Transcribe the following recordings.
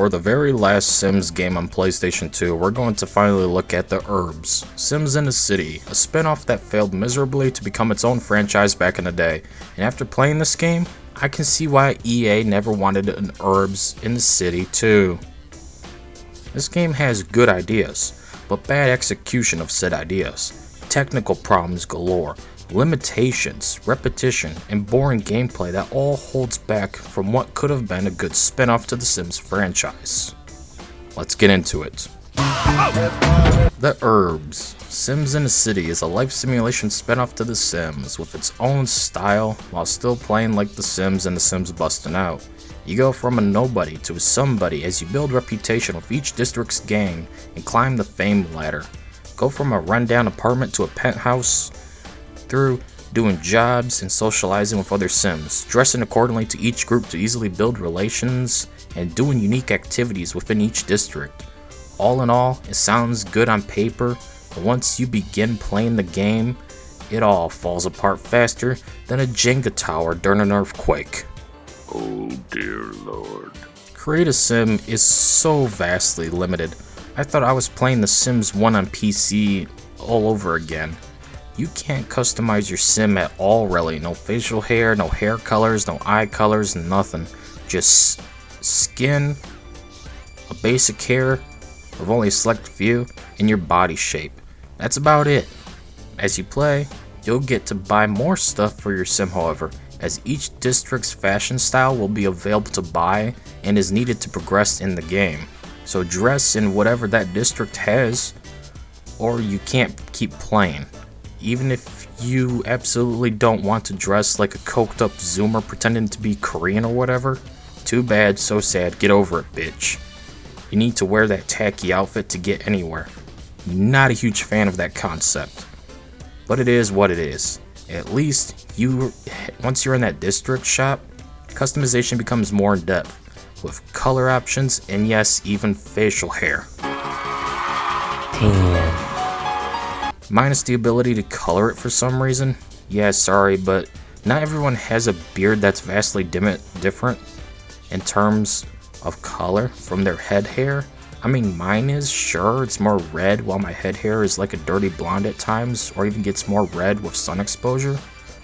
For the very last Sims game on PlayStation 2, we're going to finally look at the Urbz, Sims in a City, a spin-off that failed miserably to become its own franchise back in the day. And after playing this game, I can see why EA never wanted an Urbz in the City too. This game has good ideas, but bad execution of said ideas, technical problems galore, limitations, repetition, and boring gameplay that all holds back from what could have been a good spin-off to the Sims franchise. Let's get into it. The Urbz, Sims in a City is a life simulation spin-off to The Sims with its own style while still playing like The Sims and The Sims Bustin' Out. You go from a nobody to a somebody as you build reputation with each district's gang and climb the fame ladder. Go from a rundown apartment to a penthouse, through doing jobs and socializing with other Sims, dressing accordingly to each group to easily build relations, and doing unique activities within each district. All in all, it sounds good on paper, but once you begin playing the game, it all falls apart faster than a Jenga tower during an earthquake. Oh dear lord. Create a Sim is so vastly limited. I thought I was playing The Sims 1 on PC all over again. You can't customize your Sim at all really, no facial hair, no hair colors, no eye colors, nothing. Just skin, a basic hair of only a select few, and your body shape. That's about it. As you play, you'll get to buy more stuff for your Sim however, as each district's fashion style will be available to buy and is needed to progress in the game. So dress in whatever that district has, or you can't keep playing. Even if you absolutely don't want to dress like a coked up Zoomer pretending to be Korean or whatever, too bad, so sad, get over it, bitch. You need to wear that tacky outfit to get anywhere. Not a huge fan of that concept. But it is what it is. At least, once you're in that district shop, customization becomes more in depth, with color options and yes, even facial hair. Damn. Minus the ability to color it for some reason. Yeah, sorry, but not everyone has a beard that's vastly different in terms of color from their head hair. I mean, mine is, sure, it's more red while my head hair is like a dirty blonde at times, or even gets more red with sun exposure.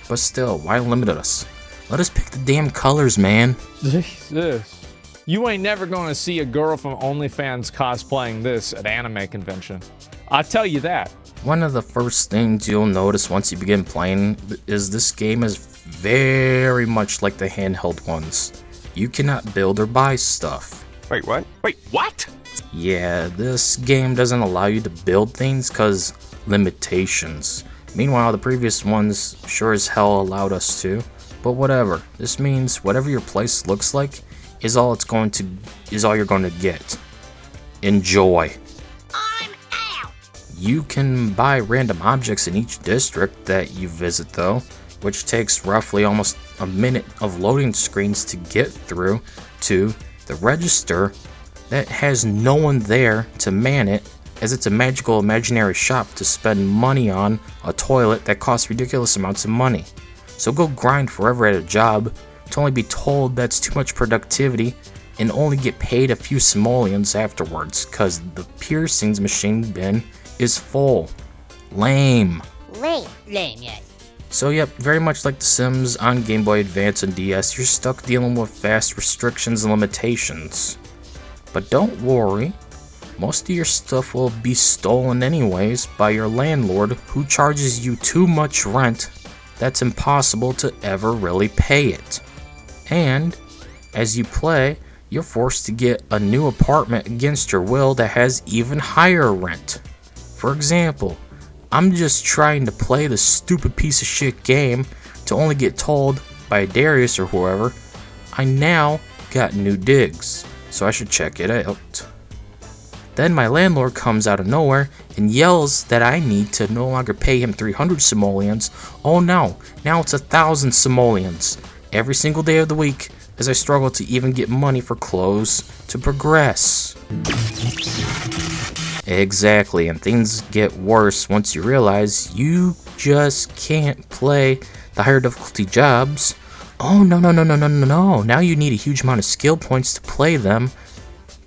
But still, why limit us? Let us pick the damn colors, man. Jesus. You ain't never gonna see a girl from OnlyFans cosplaying this at anime convention. I'll tell you that. One of the first things you'll notice once you begin playing is this game is very much like the handheld ones. You cannot build or buy stuff. Wait, what? Wait, what? Yeah, this game doesn't allow you to build things because limitations. Meanwhile, the previous ones sure as hell allowed us to. But whatever. This means whatever your place looks like is all you're going to get. Enjoy. You can buy random objects in each district that you visit though, which takes roughly almost a minute of loading screens to get through to the register that has no one there to man it, as it's a magical imaginary shop to spend money on a toilet that costs ridiculous amounts of money. So go grind forever at a job to only be told that's too much productivity and only get paid a few simoleons afterwards cause the piercings machine bin is full. Lame. Lame, yes. So yep, very much like The Sims on Game Boy Advance and DS, you're stuck dealing with vast restrictions and limitations. But don't worry, most of your stuff will be stolen anyways by your landlord who charges you too much rent that's impossible to ever really pay it. And as you play, you're forced to get a new apartment against your will that has even higher rent. For example, I'm just trying to play this stupid piece of shit game to only get told by Darius or whoever I now got new digs, so I should check it out. Then my landlord comes out of nowhere and yells that I need to no longer pay him 300 simoleons. Oh no, now it's 1,000 simoleons every single day of the week as I struggle to even get money for clothes to progress. Exactly, and things get worse once you realize you just can't play the higher difficulty jobs. Oh no, now you need a huge amount of skill points to play them.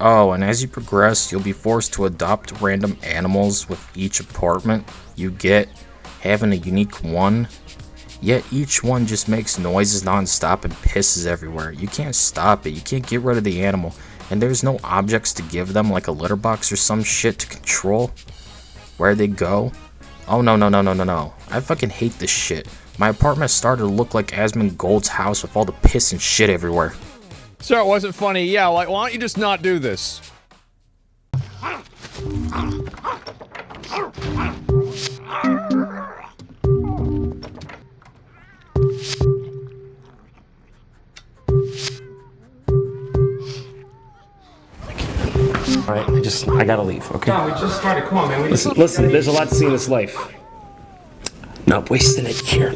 Oh, and as you progress, you'll be forced to adopt random animals with each apartment you get, having a unique one. Yet each one just makes noises non-stop and pisses everywhere. You can't stop it, you can't get rid of the animal, and there's no objects to give them like a litter box or some shit to control where they go. Oh no. I fucking hate this shit. My apartment started to look like Asmongold's house with all the piss and shit everywhere. Sir, it wasn't funny. Yeah, like, why don't you just not do this? Alright, I gotta leave, okay? No, we just started. Come on, man. Listen, there's a lot to see in this life. Not wasting it here.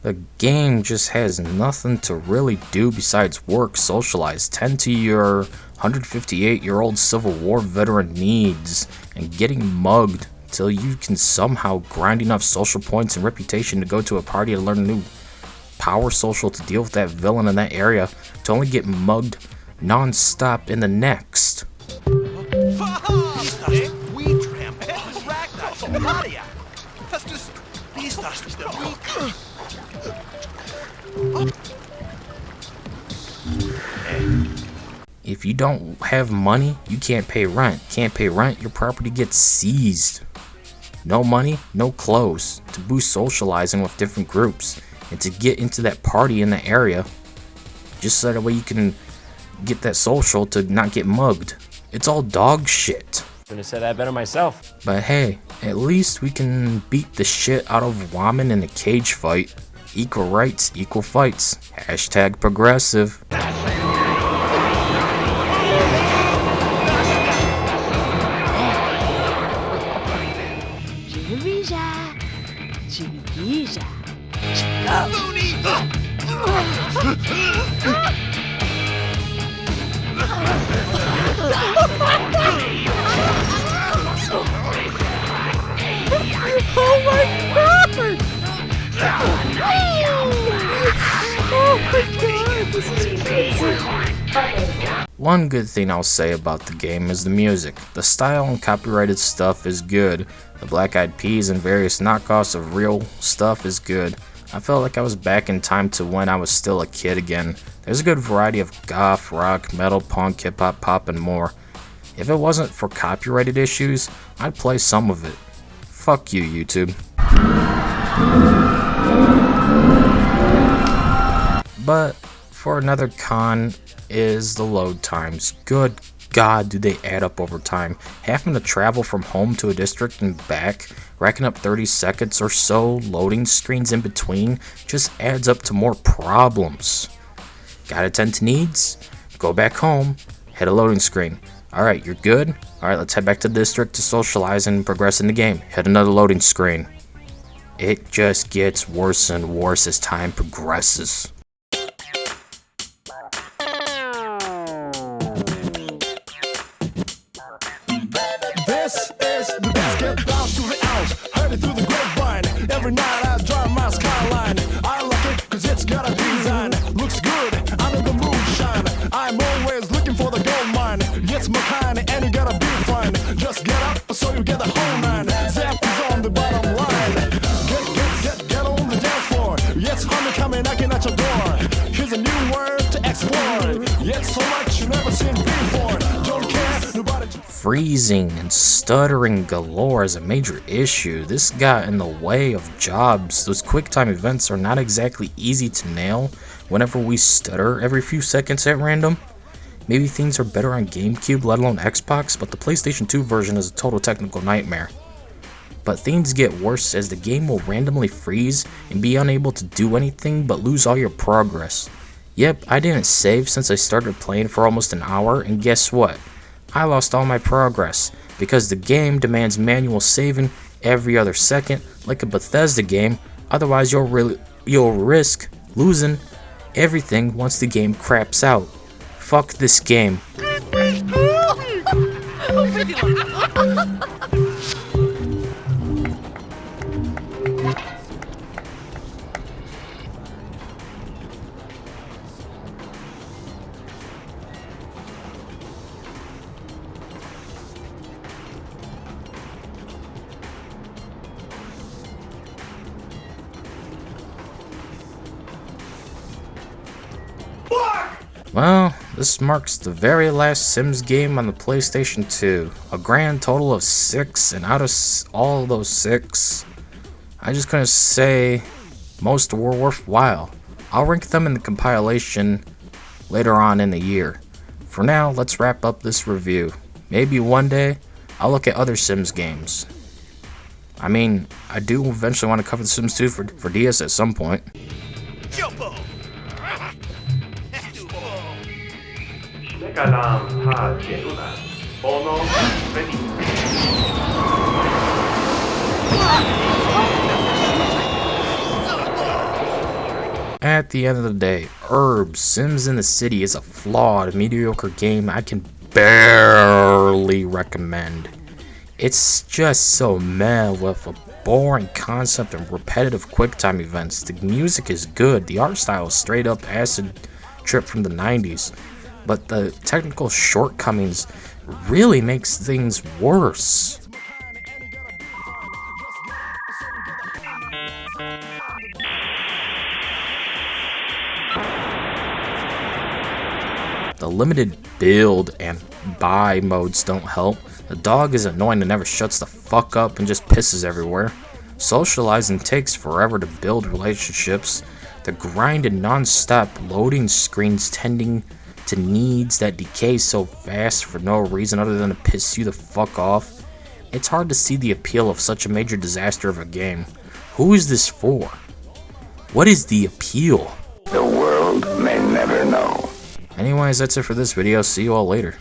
The game just has nothing to really do besides work, socialize, tend to your 158-year-old Civil War veteran needs, and getting mugged till you can somehow grind enough social points and reputation to go to a party to learn a new power social to deal with that villain in that area, to only get mugged non-stop in the next. If you don't have money, you can't pay rent. Can't pay rent, your property gets seized. No money, no clothes. To boost socializing with different groups and to get into that party in the area, just so that way you can get that social to not get mugged. It's all dog shit. Couldn't have said that better myself. But hey, at least we can beat the shit out of women in a cage fight. Equal rights, equal fights. Hashtag progressive. Oh my god! Oh my god, this is crazy. One good thing I'll say about the game is the music. The style and copyrighted stuff is good. The Black Eyed Peas and various knockoffs of real stuff is good. I felt like I was back in time to when I was still a kid again. There's a good variety of goth, rock, metal, punk, hip-hop, pop, and more. If it wasn't for copyrighted issues, I'd play some of it. Fuck you, YouTube. But for another con is the load times. Good God, do they add up over time. Having to travel from home to a district and back, racking up 30 seconds or so, loading screens in between, just adds up to more problems. Gotta tend to needs? Go back home, hit a loading screen. Alright, you're good? Alright, let's head back to the district to socialize and progress in the game. Hit another loading screen. It just gets worse and worse as time progresses. This is the best, get down to the ounce, heard it through the grapevine. Every night I drive my skyline. I like it cause it's got a design. Looks good under the moonshine. I'm always looking for the gold mine. It's my kind and you gotta be fine. Just get up so you get the whole nine. Zap is on the bottom line. Get on the dance floor. Yes, honey coming knocking at your door. Here's a new word to explore. Yet so much you never seen before. Don't care, nobody. Freezing and stuttering galore is a major issue. This got in the way of jobs. Those QuickTime events are not exactly easy to nail whenever we stutter every few seconds at random. Maybe things are better on GameCube, let alone Xbox, but the PlayStation 2 version is a total technical nightmare. But things get worse as the game will randomly freeze and be unable to do anything but lose all your progress. Yep, I didn't save since I started playing for almost an hour, and guess what? I lost all my progress, because the game demands manual saving every other second, like a Bethesda game, otherwise you'll risk losing everything once the game craps out. Fuck this game. Well, this marks the very last Sims game on the PlayStation 2. A grand total of 6, and out of all those 6, I just couldn't say most were worthwhile. I'll rank them in the compilation later on in the year. For now, let's wrap up this review. Maybe one day, I'll look at other Sims games. I mean, I do eventually want to cover The Sims 2 for DS at some point. At the end of the day, Urbz, Sims in the City is a flawed, mediocre game I can barely recommend. It's just so meh with a boring concept and repetitive QuickTime events. The music is good, the art style is straight up acid trip from the 90s, but the technical shortcomings really makes things worse. The limited build and buy modes don't help. The dog is annoying and never shuts the fuck up and just pisses everywhere. Socializing takes forever to build relationships. The grinded non-stop loading screens tending to needs that decay so fast for no reason other than to piss you the fuck off. It's hard to see the appeal of such a major disaster of a game. Who is this for? What is the appeal? The world may never know. Anyways, that's it for this video. See you all later.